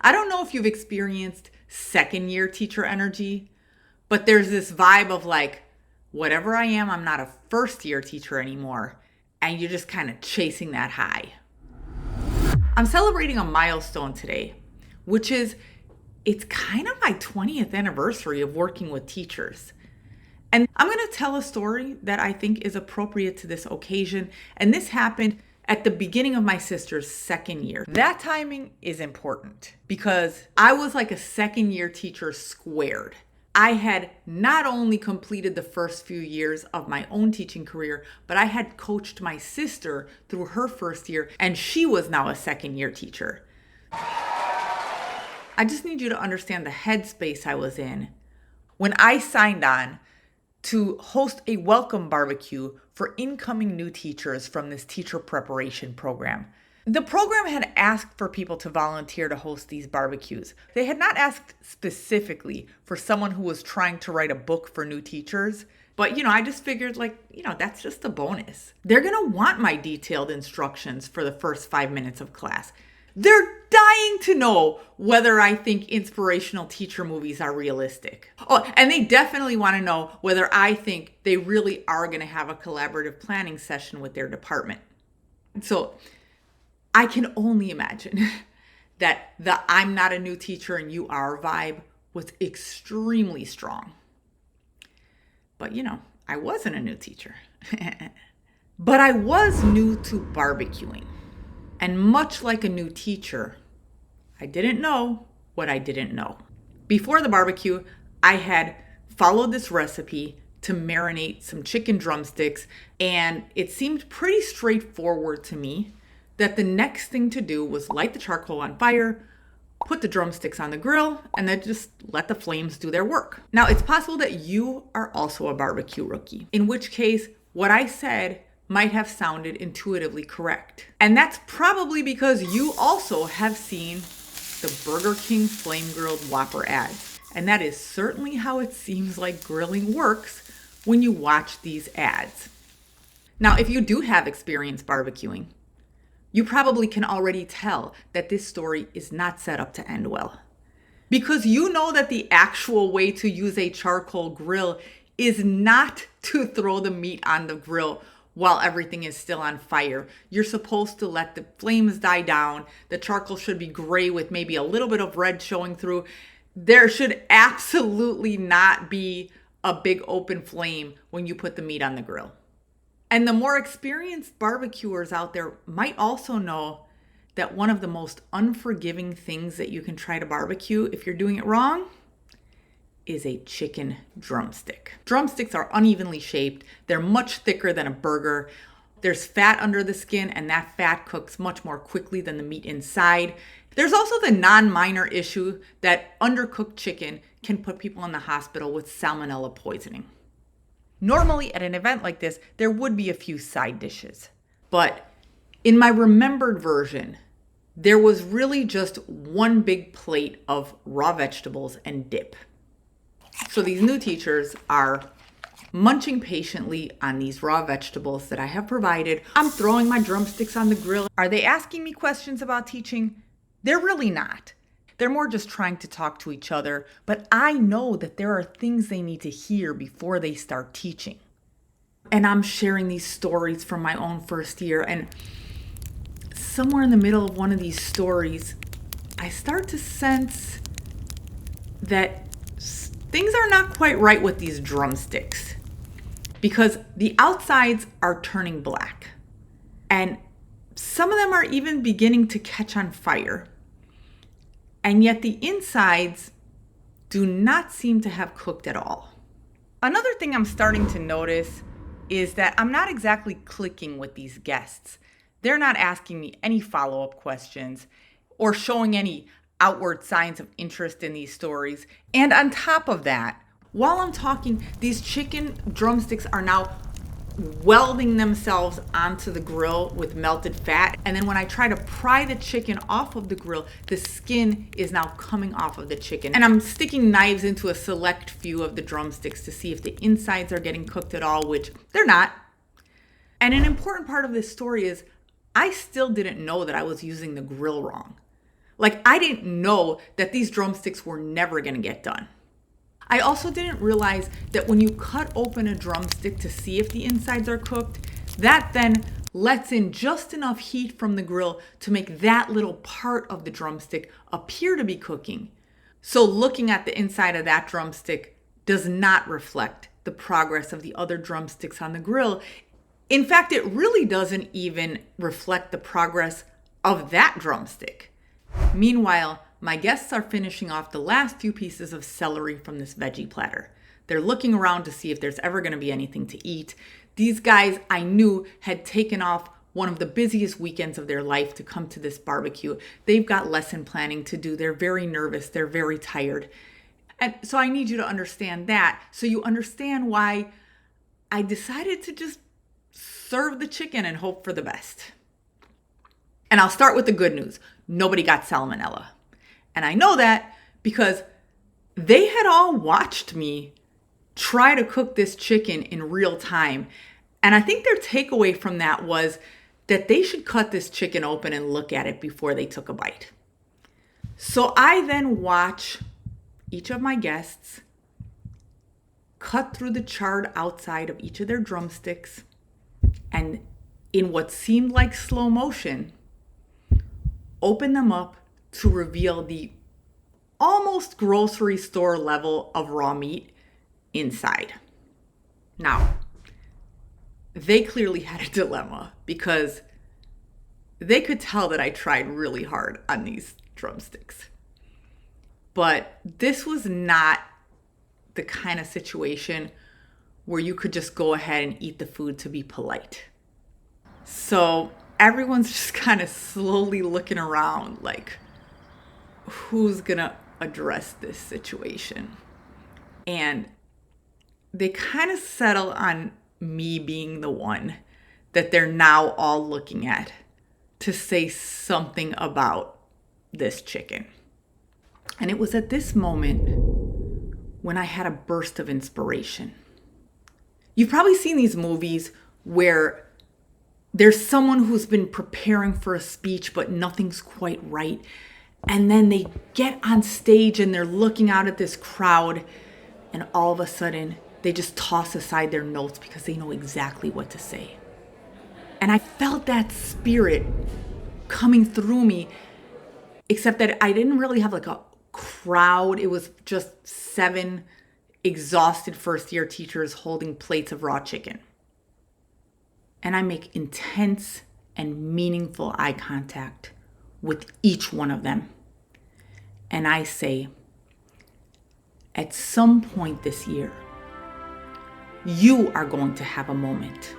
I don't know if you've experienced second year teacher energy, but there's this vibe of like, whatever I am, I'm not a first year teacher anymore. And you're just kind of chasing that high. I'm celebrating a milestone today, which is it's kind of my 20th anniversary of working with teachers. And I'm going to tell a story that I think is appropriate to this occasion. And this happened at the beginning of my sister's second year. That timing is important because I was like a second year teacher squared. I had not only completed the first few years of my own teaching career, but I had coached my sister through her first year, and she was now a second year teacher. I just need you to understand the headspace I was in when I signed on to host a welcome barbecue for incoming new teachers from this teacher preparation program. The program had asked for people to volunteer to host these barbecues. They had not asked specifically for someone who was trying to write a book for new teachers. But, I just figured that's just a bonus. They're going to want my detailed instructions for the first 5 minutes of class. They're dying to know whether I think inspirational teacher movies are realistic. Oh, and they definitely want to know whether I think they really are going to have a collaborative planning session with their department. So I can only imagine that the I'm not a new teacher and you are vibe was extremely strong. But I wasn't a new teacher. But I was new to barbecuing. And much like a new teacher, I didn't know what I didn't know. Before the barbecue, I had followed this recipe to marinate some chicken drumsticks, and it seemed pretty straightforward to me that the next thing to do was light the charcoal on fire, put the drumsticks on the grill, and then just let the flames do their work. Now, it's possible that you are also a barbecue rookie, in which case what I said might have sounded intuitively correct. And that's probably because you also have seen the Burger King Flame Grilled Whopper ads. And that is certainly how it seems like grilling works when you watch these ads. Now, if you do have experience barbecuing, you probably can already tell that this story is not set up to end well. Because you know that the actual way to use a charcoal grill is not to throw the meat on the grill while everything is still on fire. You're supposed to let the flames die down. The charcoal should be gray with maybe a little bit of red showing through. There should absolutely not be a big open flame when you put the meat on the grill. And the more experienced barbecuers out there might also know that one of the most unforgiving things that you can try to barbecue if you're doing it wrong is a chicken drumstick. Drumsticks are unevenly shaped. They're much thicker than a burger. There's fat under the skin, and that fat cooks much more quickly than the meat inside. There's also the non-minor issue that undercooked chicken can put people in the hospital with salmonella poisoning. Normally at an event like this, there would be a few side dishes. But in my remembered version, there was really just one big plate of raw vegetables and dip. So these new teachers are munching patiently on these raw vegetables that I have provided. I'm throwing my drumsticks on the grill. Are they asking me questions about teaching? They're really not. They're more just trying to talk to each other, but I know that there are things they need to hear before they start teaching. And I'm sharing these stories from my own first year, and somewhere in the middle of one of these stories, I start to sense that things are not quite right with these drumsticks because the outsides are turning black and some of them are even beginning to catch on fire. And yet the insides do not seem to have cooked at all. Another thing I'm starting to notice is that I'm not exactly clicking with these guests. They're not asking me any follow-up questions or showing any outward signs of interest in these stories. And on top of that, while I'm talking, these chicken drumsticks are now welding themselves onto the grill with melted fat. And then when I try to pry the chicken off of the grill, the skin is now coming off of the chicken. And I'm sticking knives into a select few of the drumsticks to see if the insides are getting cooked at all, which they're not. And an important part of this story is I still didn't know that I was using the grill wrong. Like, I didn't know that these drumsticks were never gonna get done. I also didn't realize that when you cut open a drumstick to see if the insides are cooked, that then lets in just enough heat from the grill to make that little part of the drumstick appear to be cooking. So looking at the inside of that drumstick does not reflect the progress of the other drumsticks on the grill. In fact, it really doesn't even reflect the progress of that drumstick. Meanwhile, my guests are finishing off the last few pieces of celery from this veggie platter. They're looking around to see if there's ever going to be anything to eat. These guys I knew had taken off one of the busiest weekends of their life to come to this barbecue. They've got lesson planning to do. They're very nervous. They're very tired. And so I need you to understand that, so you understand why I decided to just serve the chicken and hope for the best. And I'll start with the good news. Nobody got salmonella. And I know that because they had all watched me try to cook this chicken in real time. And I think their takeaway from that was that they should cut this chicken open and look at it before they took a bite. So I then watch each of my guests cut through the charred outside of each of their drumsticks, and in what seemed like slow motion, open them up to reveal the almost grocery store level of raw meat inside. Now, they clearly had a dilemma because they could tell that I tried really hard on these drumsticks. But this was not the kind of situation where you could just go ahead and eat the food to be polite. So everyone's just kind of slowly looking around like, who's gonna address this situation? And they kind of settle on me being the one that they're now all looking at to say something about this chicken. And it was at this moment when I had a burst of inspiration. You've probably seen these movies where there's someone who's been preparing for a speech, but nothing's quite right. And then they get on stage and they're looking out at this crowd, and all of a sudden they just toss aside their notes because they know exactly what to say. And I felt that spirit coming through me, except that I didn't really have like a crowd. It was just 7 exhausted first-year teachers holding plates of raw chicken. And I make intense and meaningful eye contact with each one of them. And I say, at some point this year, you are going to have a moment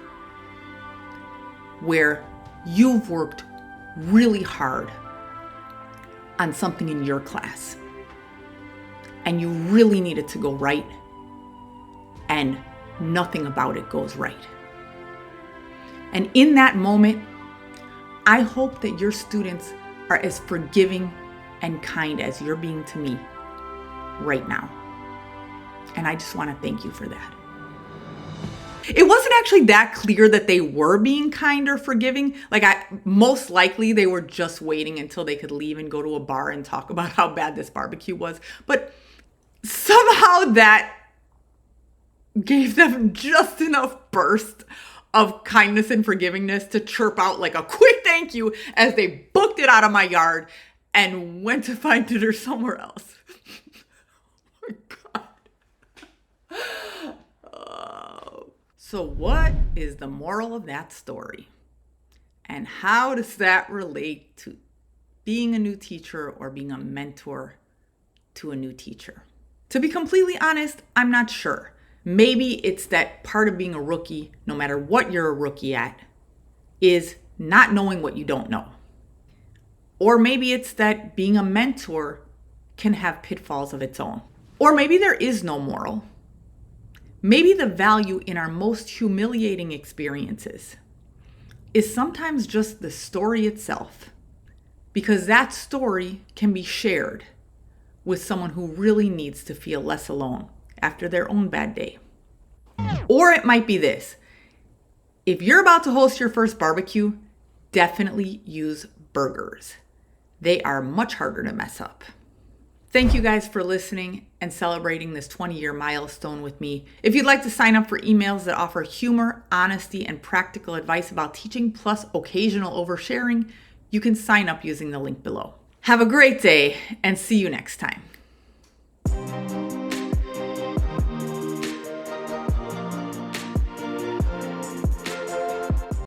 where you've worked really hard on something in your class and you really need it to go right, and nothing about it goes right. And in that moment, I hope that your students are as forgiving and kind as you're being to me right now. And I just want to thank you for that. It wasn't actually that clear that they were being kind or forgiving. Most likely they were just waiting until they could leave and go to a bar and talk about how bad this barbecue was. But somehow that gave them just enough burst of kindness and forgivingness to chirp out like a quick thank you as they booked it out of my yard and went to find dinner somewhere else. Oh my God. Oh. So what is the moral of that story? And how does that relate to being a new teacher or being a mentor to a new teacher? To be completely honest, I'm not sure. Maybe it's that part of being a rookie, no matter what you're a rookie at, is not knowing what you don't know. Or maybe it's that being a mentor can have pitfalls of its own. Or maybe there is no moral. Maybe the value in our most humiliating experiences is sometimes just the story itself, because that story can be shared with someone who really needs to feel less alone after their own bad day. Or it might be this: if you're about to host your first barbecue, definitely use burgers. they are much harder to mess up. Thank you guys for listening and celebrating this 20-year milestone with me. If you'd like to sign up for emails that offer humor, honesty, and practical advice about teaching, plus occasional oversharing, you can sign up using the link below. Have a great day and see you next time.